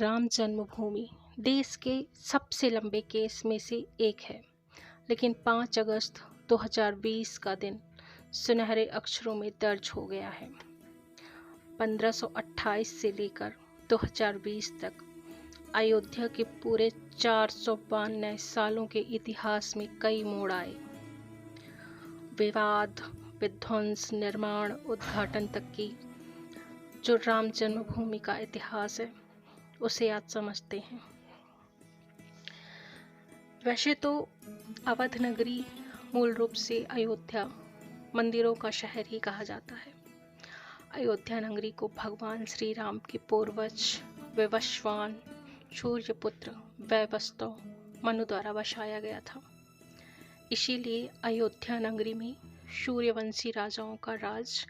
राम जन्मभूमि देश के सबसे लंबे केस में से एक है, लेकिन 5 अगस्त 2020 का दिन सुनहरे अक्षरों में दर्ज हो गया है। 1528 से लेकर 2020 तक अयोध्या के पूरे 452 सालों के इतिहास में कई मोड़ आए। विवाद, विध्वंस, निर्माण, उद्घाटन तक की जो राम जन्मभूमि का इतिहास है उसे आज समझते हैं। वैसे तो अवध नगरी मूल रूप से अयोध्या मंदिरों का शहर ही कहा जाता है। अयोध्या नगरी को भगवान श्री राम के पूर्वज विवस्वान, सूर्यपुत्र वैवस्वत मनु द्वारा बसाया गया था। इसीलिए अयोध्या नगरी में सूर्यवंशी राजाओं का राज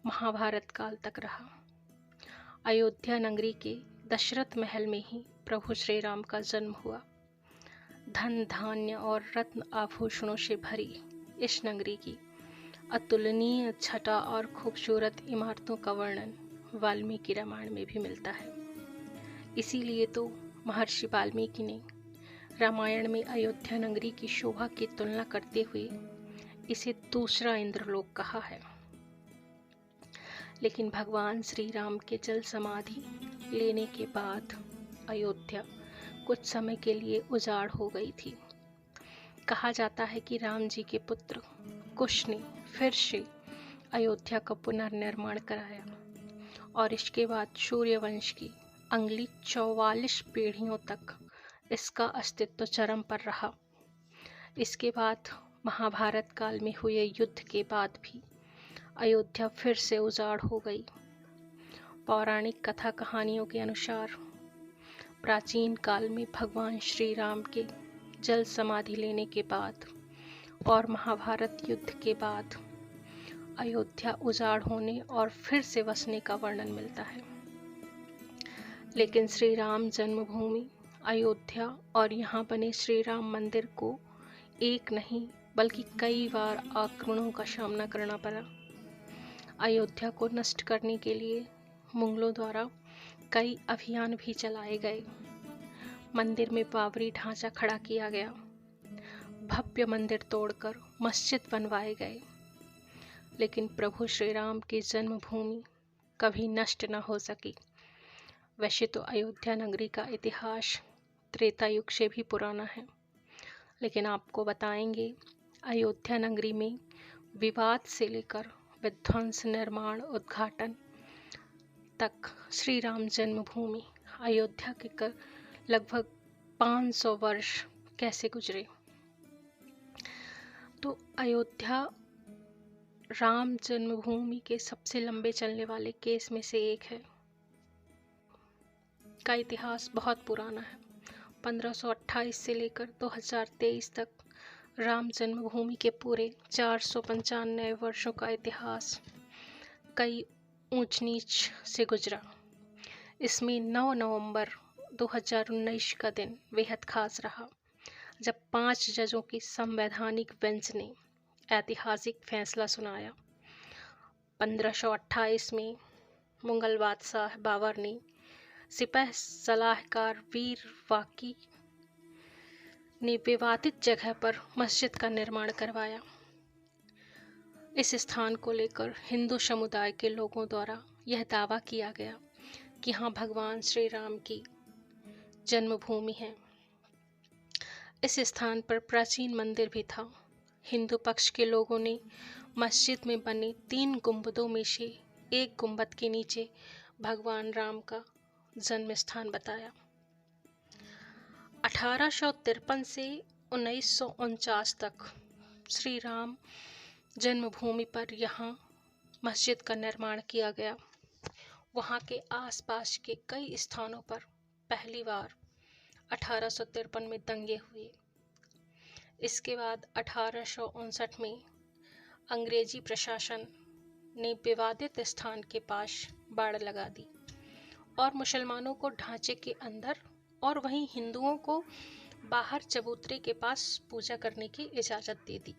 महाभारत काल तक रहा। अयोध्या नगरी के दशरथ महल में ही प्रभु श्री राम का जन्म हुआ। धन धान्य और रत्न आभूषणों से भरी इस नगरी की अतुलनीय छटा और खूबसूरत इमारतों का वर्णन वाल्मीकि रामायण में भी मिलता है। इसीलिए तो महर्षि वाल्मीकि ने रामायण में अयोध्या नगरी की शोभा की तुलना करते हुए इसे दूसरा इंद्रलोक कहा है। लेकिन भगवान श्री राम के जल समाधि लेने के बाद अयोध्या कुछ समय के लिए उजाड़ हो गई थी। कहा जाता है कि राम जी के पुत्र कुश ने फिर से अयोध्या का पुनर्निर्माण कराया और इसके बाद सूर्यवंश की अगली 44 पीढ़ियों तक इसका अस्तित्व चरम पर रहा। इसके बाद महाभारत काल में हुए युद्ध के बाद भी अयोध्या फिर से उजाड़ हो गई। पौराणिक कथा कहानियों के अनुसार प्राचीन काल में भगवान श्री राम के जल समाधि लेने के बाद और महाभारत युद्ध के बाद अयोध्या उजाड़ होने और फिर से बसने का वर्णन मिलता है। लेकिन श्री राम जन्मभूमि अयोध्या और यहाँ बने श्री राम मंदिर को एक नहीं बल्कि कई बार आक्रमणों का सामना करना पड़ा। अयोध्या को नष्ट करने के लिए मुगलों द्वारा कई अभियान भी चलाए गए। मंदिर में बाबरी ढांचा खड़ा किया गया, भव्य मंदिर तोड़कर मस्जिद बनवाए गए, लेकिन प्रभु श्री राम की जन्मभूमि कभी नष्ट न हो सकी। वैसे तो अयोध्या नगरी का इतिहास त्रेता युग से भी पुराना है, लेकिन आपको बताएंगे अयोध्या नगरी में विवाद से लेकर विध्वंस, निर्माण, उद्घाटन तक श्री राम जन्मभूमि अयोध्या के लगभग 500 वर्ष कैसे गुजरे। तो अयोध्या राम जन्मभूमि के सबसे लंबे चलने वाले केस में से एक है। का इतिहास बहुत पुराना है। 1528 से लेकर 2023 तक राम जन्मभूमि के पूरे 495 वर्षों का इतिहास कई ऊंच नीच से गुजरा। इसमें 9 नवंबर 2019 का दिन बेहद खास रहा, जब 5 जजों की संवैधानिक बेंच ने ऐतिहासिक फैसला सुनाया। 1528 में मुगल बादशाह बाबर ने सिपह सलाहकार वीर वाकी ने विवादित जगह पर मस्जिद का निर्माण करवाया। इस स्थान को लेकर हिंदू समुदाय के लोगों द्वारा यह दावा किया गया कि यहाँ भगवान श्री राम की जन्मभूमि है। इस स्थान पर प्राचीन मंदिर भी था। हिंदू पक्ष के लोगों ने मस्जिद में बने 3 गुंबदों में से एक गुंबद के नीचे भगवान राम का जन्म स्थान बताया। 1853 से 1949 तक श्री राम जन्मभूमि पर यहाँ मस्जिद का निर्माण किया गया। वहाँ के आसपास के कई स्थानों पर पहली बार 1853 में दंगे हुए। इसके बाद 1859 में अंग्रेजी प्रशासन ने विवादित स्थान के पास बाड़ लगा दी और मुसलमानों को ढांचे के अंदर और वहीं हिंदुओं को बाहर चबूतरे के पास पूजा करने की इजाज़त दे दी।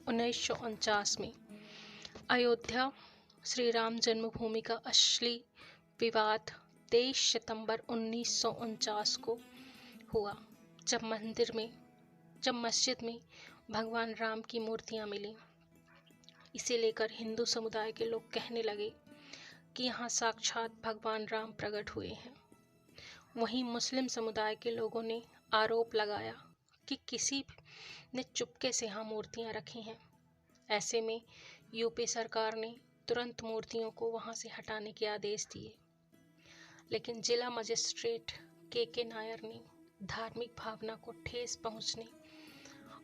1949 में अयोध्या श्री राम जन्मभूमि का असली विवाद 23 सितंबर 1949 को हुआ, जब मस्जिद में भगवान राम की मूर्तियां मिली। इसे लेकर हिंदू समुदाय के लोग कहने लगे कि यहाँ साक्षात भगवान राम प्रकट हुए हैं। वहीं मुस्लिम समुदाय के लोगों ने आरोप लगाया कि किसी ने चुपके से यहाँ मूर्तियां रखी हैं। ऐसे में यूपी सरकार ने तुरंत मूर्तियों को वहां से हटाने के आदेश दिए, लेकिन जिला मजिस्ट्रेट के नायर ने धार्मिक भावना को ठेस पहुंचने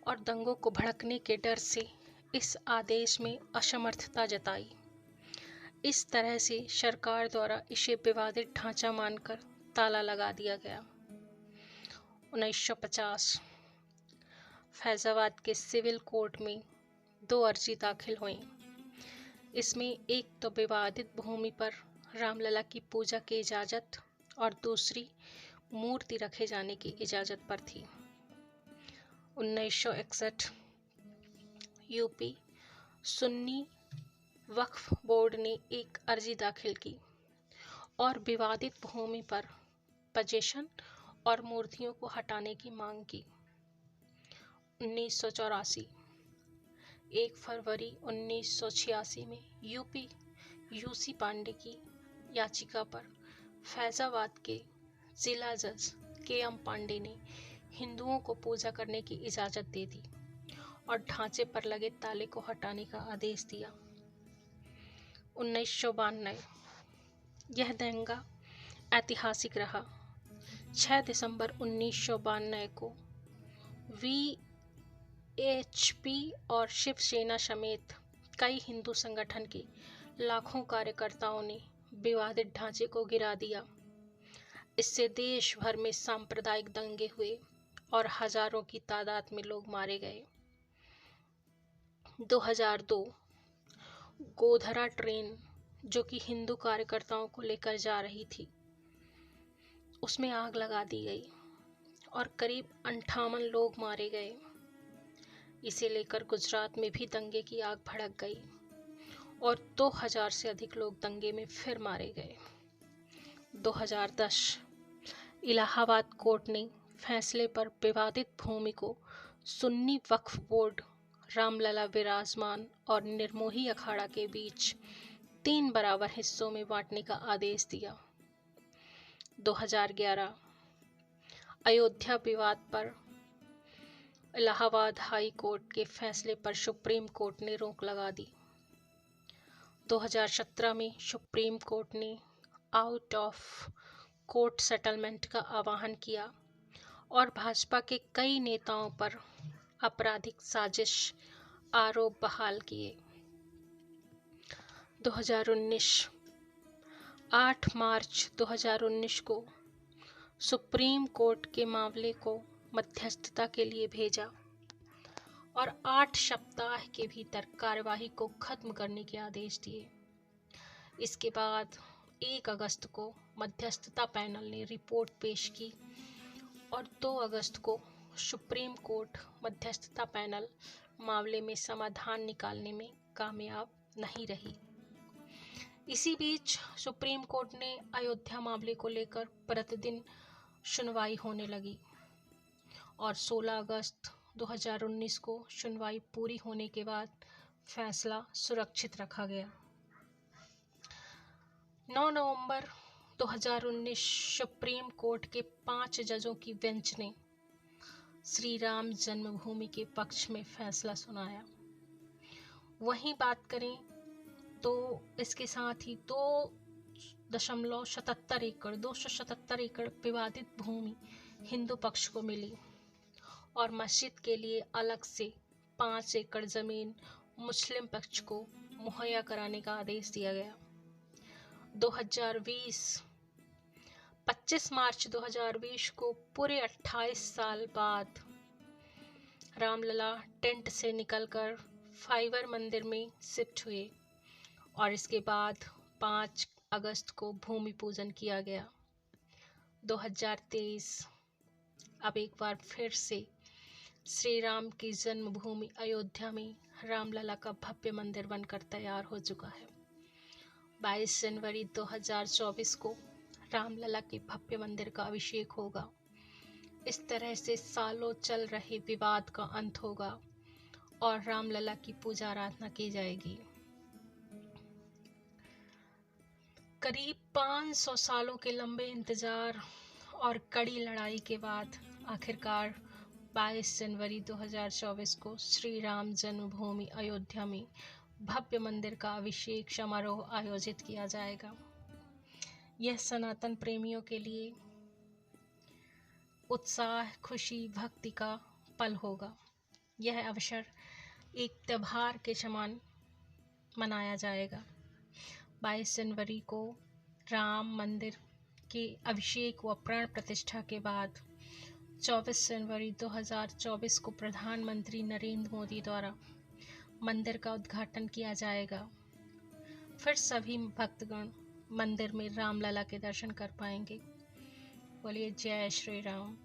और दंगों को भड़कने के डर से इस आदेश में असमर्थता जताई। इस तरह से सरकार द्वारा इसे विवादित ढांचा मानकर ताला लगा दिया गया। 1950 फैजाबाद के सिविल कोर्ट में 2 अर्जी दाखिल हुई। इसमें एक तो विवादित भूमि पर रामलला की पूजा की इजाज़त और दूसरी मूर्ति रखे जाने की इजाज़त पर थी। 1961 यूपी सुन्नी वक्फ बोर्ड ने एक अर्जी दाखिल की और विवादित भूमि पर पोजीशन और मूर्तियों को हटाने की मांग की। 1984 1 फरवरी 1986 में यूसी पांडे की याचिका पर फैजाबाद के जिला जज के.एम. पांडे ने हिंदुओं को पूजा करने की इजाज़त दे दी और ढांचे पर लगे ताले को हटाने का आदेश दिया। 1992 यह दंगा ऐतिहासिक रहा। 6 दिसंबर 1992 को वीएचपी और शिवसेना समेत कई हिंदू संगठन के लाखों कार्यकर्ताओं ने विवादित ढांचे को गिरा दिया। इससे देश भर में सांप्रदायिक दंगे हुए और हजारों की तादाद में लोग मारे गए। 2002 गोधरा ट्रेन जो कि हिंदू कार्यकर्ताओं को लेकर जा रही थी, उसमें आग लगा दी गई और करीब 58 लोग मारे गए। इसे लेकर गुजरात में भी दंगे की आग भड़क गई और 2000 से अधिक लोग दंगे में फिर मारे गए। 2010 इलाहाबाद कोर्ट ने फैसले पर विवादित भूमि को सुन्नी वक्फ बोर्ड, रामलला विराजमान और निर्मोही अखाड़ा के बीच 3 बराबर हिस्सों में बांटने का आदेश दिया। 2011 अयोध्या विवाद पर इलाहाबाद हाई कोर्ट के फैसले पर सुप्रीम कोर्ट ने रोक लगा दी। 2017 में सुप्रीम कोर्ट ने आउट ऑफ कोर्ट सेटलमेंट का आह्वान किया और भाजपा के कई नेताओं पर आपराधिक साजिश आरोप बहाल किए। 2019 8 मार्च 2019 को सुप्रीम कोर्ट के मामले को मध्यस्थता के लिए भेजा और 8 सप्ताह के भीतर कार्यवाही को खत्म करने के आदेश दिए। इसके बाद 1 अगस्त को मध्यस्थता पैनल ने रिपोर्ट पेश की और 2 अगस्त को सुप्रीम कोर्ट मध्यस्थता पैनल मामले में समाधान निकालने में कामयाब नहीं रही। इसी बीच सुप्रीम कोर्ट ने अयोध्या मामले को लेकर प्रतिदिन सुनवाई होने लगी और 16 अगस्त 2019 को सुनवाई पूरी होने के बाद फैसला सुरक्षित रखा गया। 9 नवंबर 2019 सुप्रीम कोर्ट के 5 जजों की बेंच ने श्री राम जन्मभूमि के पक्ष में फैसला सुनाया। वहीं बात करें तो इसके साथ ही 277 एकड़ विवादित भूमि हिंदू पक्ष को मिली और मस्जिद के लिए अलग से 5 एकड़ जमीन मुस्लिम पक्ष को मुहैया कराने का आदेश दिया गया। 25 मार्च 2020 को पूरे 28 साल बाद रामलला टेंट से निकलकर फाइबर मंदिर में शिफ्ट हुए और इसके बाद 5 अगस्त को भूमि पूजन किया गया। 2023 अब एक बार फिर से श्री राम की जन्मभूमि अयोध्या में रामलला का भव्य मंदिर बनकर तैयार हो चुका है। 22 जनवरी 2024 को रामलला के भव्य मंदिर का अभिषेक होगा। इस तरह से सालों चल रहे विवाद का अंत होगा और रामलला की पूजा आराधना की जाएगी। करीब 500 सालों के लंबे इंतजार और कड़ी लड़ाई के बाद आखिरकार 22 जनवरी 2024 को श्री राम जन्मभूमि अयोध्या में भव्य मंदिर का अभिषेक समारोह आयोजित किया जाएगा। यह सनातन प्रेमियों के लिए उत्साह, खुशी, भक्ति का पल होगा। यह अवसर एक त्योहार के समान मनाया जाएगा। 22 जनवरी को राम मंदिर के अभिषेक व प्राण प्रतिष्ठा के बाद 24 जनवरी 2024 को प्रधानमंत्री नरेंद्र मोदी द्वारा मंदिर का उद्घाटन किया जाएगा। फिर सभी भक्तगण मंदिर में रामलला के दर्शन कर पाएंगे। बोलिए जय श्री राम।